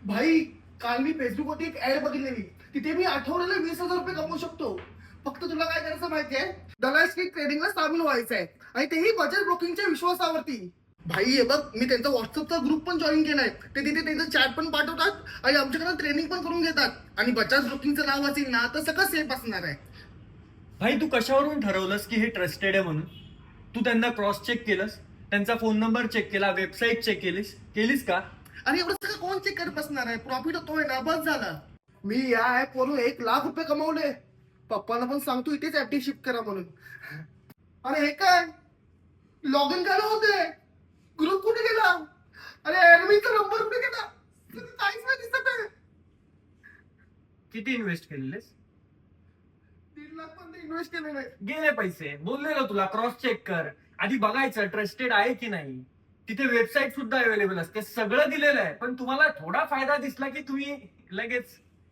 भाई काल मी फेसबुकवरती एक ऍड बघितलेली. तिथे मी आठवड्याला 20,000 रुपये कमवू शकतो. फक्त तुला काय करायचं माहितीये, दलाल स्ट्रीट ट्रेडिंगला सामील व्हायचंय आणि तेही बजाज ब्रोकिंगच्या विश्वासावरती. भाई हे बघ, मी त्यांचा व्हॉट्सअपचा ग्रुप पण जॉईन केलाय. ते तिथे त्यांचं चॅट पण पाठवतात आणि आमच्याकडे ट्रेनिंग पण करून घेतात. आणि बजाज ब्रोकिंगचं नाव असेल ना तर सगळं सेफ असणार आहे. भाई तू कशावरून ठरवलंस की हे ट्रस्टेड आहे म्हणून? तू त्यांना क्रॉस चेक केलंस, त्यांचा फोन नंबर चेक केला, वेबसाईट चेक केलीस का? आणि एवढं सगळं कोण चेक करत बसणार आहे? प्रॉफिट होतोय ना, बस झालं. मी या ऍप वरून 1,00,000 रुपये कमवले. पप्पाला पण सांगतो इथेच ऍप शिफ्ट करा म्हणून. अरे हे काय, लॉग इन करायला होते, ग्रुप कुठे गेला? अरे ऍडमिनचा नंबर कुठे गेला? काहीच नाही दिसत आहे. किती इन्व्हेस्ट केलेस? 3,00,000 पण इन्व्हेस्ट केले नाही. गेले पैसे. बोललेलो तुला क्रॉस चेक कर, आधी बघायचं ट्रस्टेड आहे की नाही. तिथे वेबसाईट सुद्धा अवेलेबल असते, सगळं दिलेलं आहे. पण तुम्हाला थोडा फायदा दिसला की तुम्ही लगेच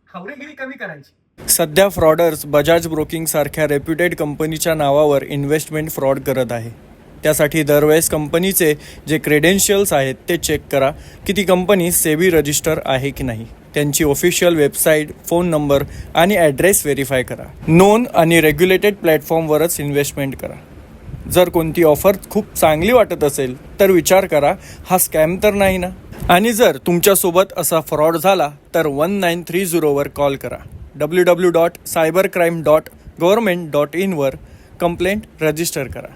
खवरेगिरी कमी करायची. सध्या फ्रॉडर्स बजाज ब्रोकिंग सारख्या रेप्युटेड कंपनीच्या नावावर इन्व्हेस्टमेंट फ्रॉड करत आहे. त्यासाठी दरवेळेस कंपनीचे जे क्रेडेन्शियल्स आहेत ते चेक करा की ती कंपनी सेबी रजिस्टर आहे की नाही. त्यांची ऑफिशियल वेबसाईट, फोन नंबर आणि ॲड्रेस व्हेरीफाय करा. नोन आणि रेग्युलेटेड प्लॅटफॉर्मवरच इन्व्हेस्टमेंट करा. जर कोणती ऑफर खूप चांगली वाटत असेल तर विचार करा, हा स्कॅम तर नाही ना. आणि जर तुमच्यासोबत असा फ्रॉड झाला तर 1930वर कॉल करा. www.cybercrime.government.in वर कंप्लेंट रजिस्टर करा.